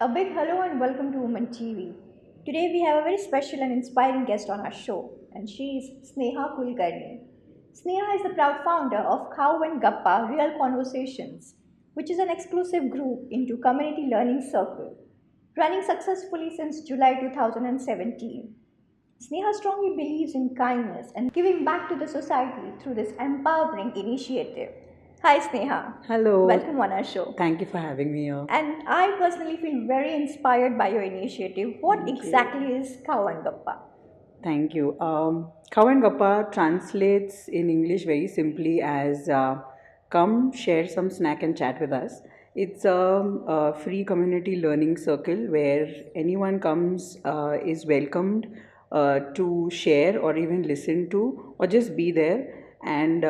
A big hello and welcome to Women TV. Today we have a very special and inspiring guest on our show, and she is Sneha Kulkarni. Sneha is the proud founder of Khau And Gappa Real Conversations, which is an exclusive group into community learning circle, running successfully since July 2017. Sneha strongly believes in kindness and giving back to the society through this empowering initiative. Hi Sneha, Hello, welcome on our show. thank you for having me here. And I personally feel very inspired by your initiative. What Thank exactly you. is Khau And Gappa? Thank you. Khau and Gappa translates in English very simply as come, share some snack and chat with us. It's a free community learning circle where anyone comes is welcomed to share or even listen to or just be there. And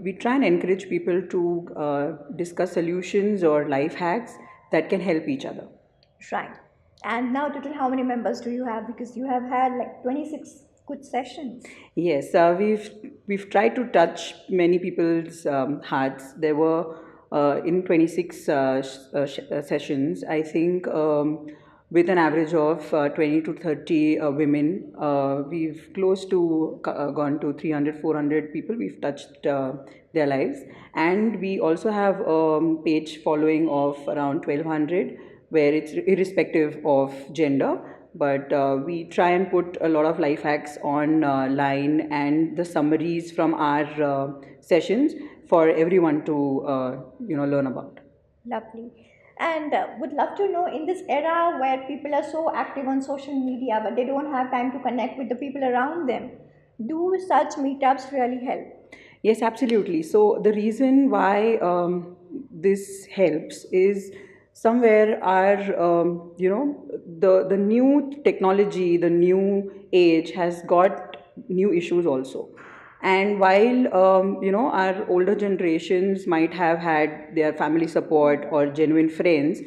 we try and encourage people to discuss solutions or life hacks that can help each other. Right. And now, total, how many members do you have? Because you have had like 26 good sessions. Yes, we've tried to touch many people's hearts. There were in 26 sessions, I think, with an average of 20 to 30 women. We've close to gone to 300, 400 people. We've touched their lives, and we also have a page following of around 1200, where it's irrespective of gender, but we try and put a lot of life hacks on line and the summaries from our sessions for everyone to learn about. Lovely. And would love to know, in this era where people are so active on social media but they don't have time to connect with the people around them, do such meetups really help? Yes, absolutely. So the reason why this helps is somewhere our the new technology, the new age has got new issues also. And while our older generations might have had their family support or genuine friends,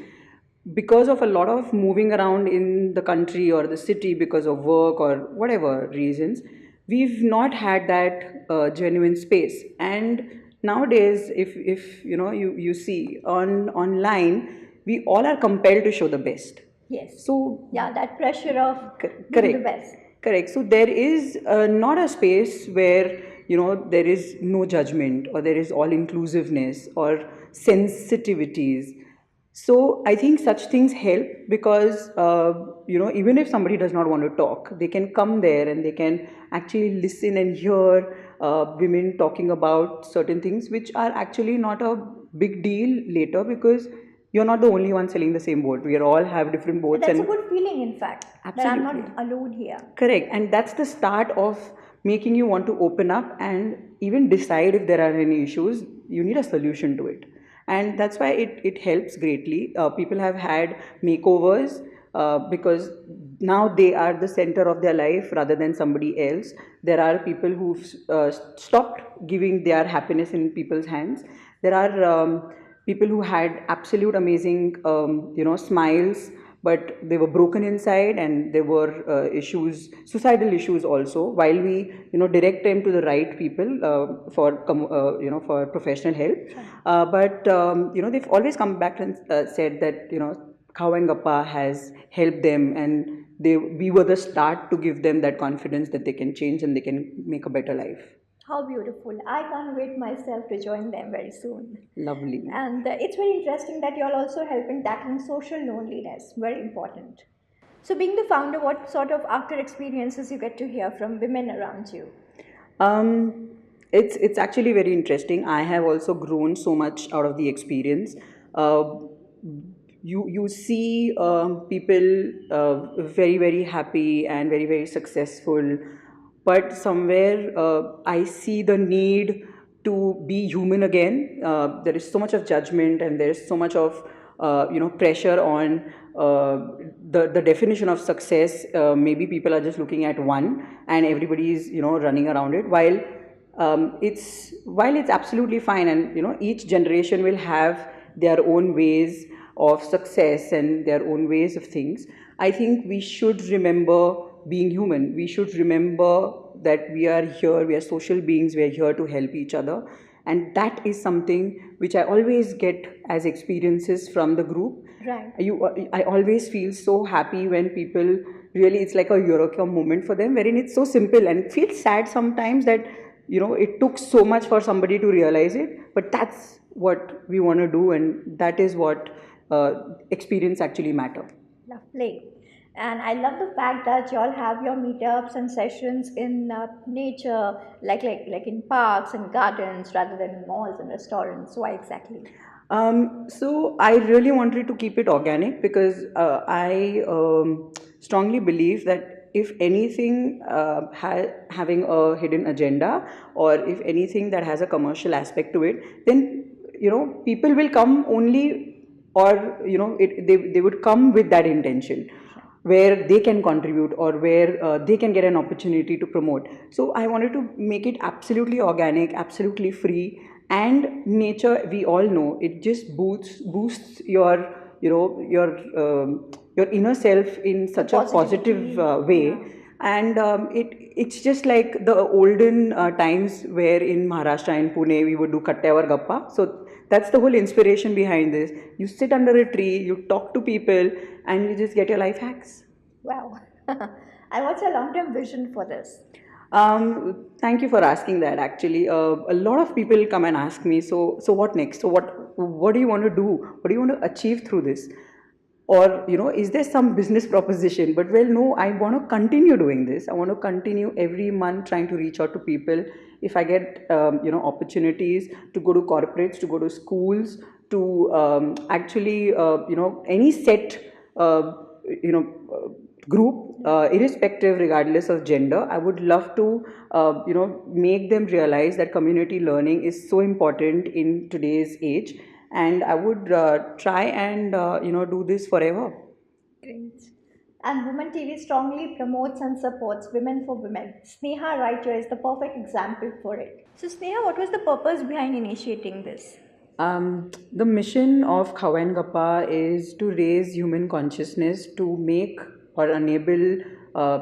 because of a lot of moving around in the country or the city because of work or whatever reasons, we've not had that genuine space. And nowadays, if you see on online, we all are compelled to show the best. Yes. So Yeah, that pressure of being the correct, best. correct. So there is not a space where there is no judgment or there is all inclusiveness or sensitivities. So I think such things help because even if somebody does not want to talk, they can come there and they can actually listen and hear women talking about certain things which are actually not a big deal later, because you're not the only one selling the same boat. We are all have different boats. That's a And good feeling, in fact, that I'm absolutely not alone here. correct. And that's the start of making you want to open up and even decide if there are any issues. You need a solution to it. And that's why it helps greatly. People have had makeovers because now they are the center of their life rather than somebody else. There are people who've stopped giving their happiness in people's hands. There are people who had absolute amazing smiles, but they were broken inside, and there were issues, suicidal issues also, while we direct them to the right people for professional help. But they've always come back and said that Khau and Gappa has helped them, and we were the start to give them that confidence that they can change and they can make a better life. How beautiful. I can't wait myself to join them very soon. Lovely. And it's very interesting that you all also help in tackling social loneliness. Very important. So, being the founder, what sort of after experiences you get to hear from women around you? Um, it's actually very interesting. I have also grown so much out of the experience. Uh, you see people very very happy and very very successful, but somewhere I see the need to be human again. There is so much of judgment and there is so much of pressure on the definition of success. Maybe people are just looking at one and everybody is running around it, while it's absolutely fine, and each generation will have their own ways of success and their own ways of things. I think we should remember being human. We should remember that we are here, we are social beings, we are here to help each other. And that is something which I always get as experiences from the group. Right. I always feel so happy when people really, it's like a eureka moment for them, wherein it's so simple, and it feels sad sometimes that it took so much for somebody to realize it, but that's what we want to do, and that is what experience actually matter. Lovely. And I love the fact that you all have your meetups and sessions in nature, like in parks and gardens rather than in malls and restaurants. Why exactly? So I really wanted to keep it organic because I strongly believe that if anything having a hidden agenda, or if anything that has a commercial aspect to it, then people will come only, or they would come with that intention where they can contribute, or where they can get an opportunity to promote. So I wanted to make it absolutely organic, absolutely free. And nature, we all know, it just boosts your your inner self in The such a positive positivity, yeah. way. And it's just like the olden times where in Maharashtra, in Pune, we would do Khau And Gappa. So that's the whole inspiration behind this. You sit under a tree, you talk to people, and you just get your life hacks. Wow. And what's your long-term vision for this? Thank you for asking that. Actually, a lot of people come and ask me, so what next? So what do you want to do? What do you want to achieve through this? Or is there some business proposition? But well, no, I want to continue doing this. I want to continue every month trying to reach out to people. If I get opportunities to go to corporates, to go to schools, to actually any set uh, you know group, irrespective, regardless of gender, I would love to make them realize that community learning is so important in today's age, and I would try and do this forever. Great. And Women TV strongly promotes and supports women for women. Sneha right here is the perfect example for it. So, Sneha, what was the purpose behind initiating this? The mission of Khau And Gappa is to raise human consciousness, to make or enable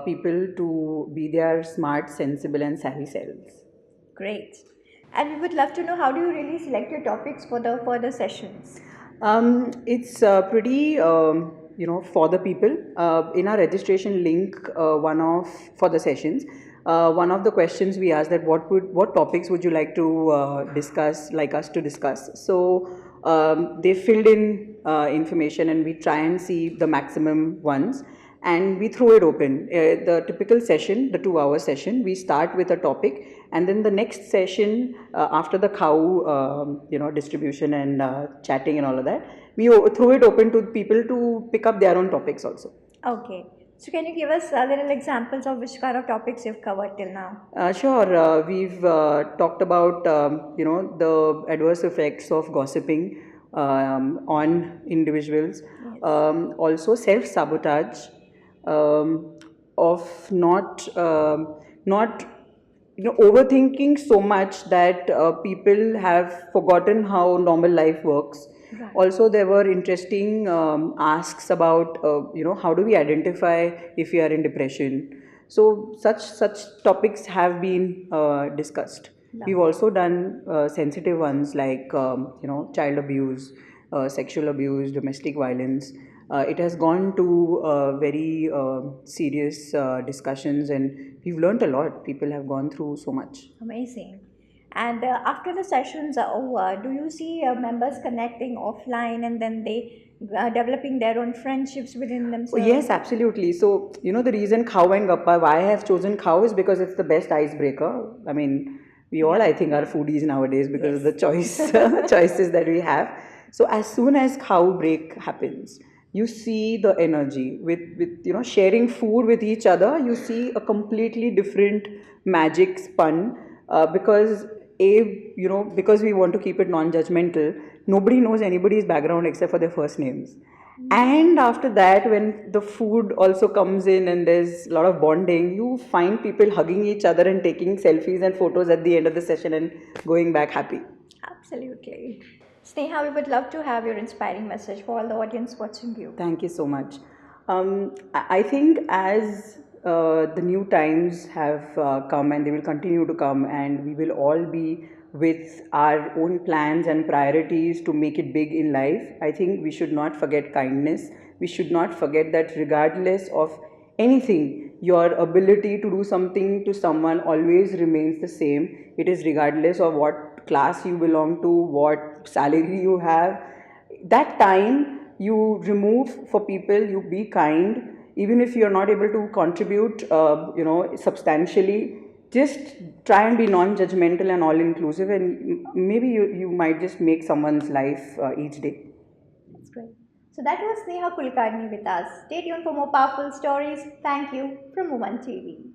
people to be their smart, sensible, and savvy selves. Great. And we would love to know, how do you really select your topics for the further sessions? It's pretty, for the people. In our registration link, one of for the sessions, one of the questions we asked that what topics would you like to discuss, like us to discuss. So they filled in information, and we try and see the maximum ones, and we throw it open. The typical session, the 2 hour session, we start with a topic, and then the next session, after the cow, distribution and chatting and all of that, we throw it open to people to pick up their own topics also. Okay. So, can you give us little examples of which kind of topics you've covered till now? Sure. We've talked about the adverse effects of gossiping on individuals. Yes. Also, self sabotage, of not overthinking so much that people have forgotten how normal life works. Right. Also, there were interesting asks about how do we identify if we are in depression. So such topics have been discussed. We've Lovely. also done sensitive ones like child abuse, sexual abuse, domestic violence. It has gone to very serious discussions, and we've learned a lot. People have gone through so much. Amazing. And after the sessions are over, do you see members connecting offline and then they developing their own friendships within Oh, themselves? yes, absolutely. So, the reason Khau And Gappa, why I have chosen Khau is because it's the best icebreaker. I mean, we all, Yeah. I think, are foodies nowadays because of the Yes. choices that we have. So, as soon as Khau break happens, you see the energy with sharing food with each other. You see a completely different magic spun, because because we want to keep it non-judgmental. Nobody knows anybody's background except for their first names. And after that, when the food also comes in and there's a lot of bonding, you find people hugging each other and taking selfies and photos at the end of the session and going back happy. Absolutely. Sneha, we would love to have your inspiring message for all the audience watching you. Thank you so much. I think as the new times have come, and they will continue to come, and we will all be with our own plans and priorities to make it big in life, I think we should not forget kindness. We should not forget that regardless of anything, your ability to do something to someone always remains the same. It is regardless of what class you belong to, what salary you have. That time you remove for people, you be kind, even if you're not able to contribute, substantially. Just try and be non-judgmental and all-inclusive, and maybe you might just make someone's life each day. That's great. So that was Sneha Kulkarni with us. Stay tuned for more powerful stories. Thank you from Woman TV.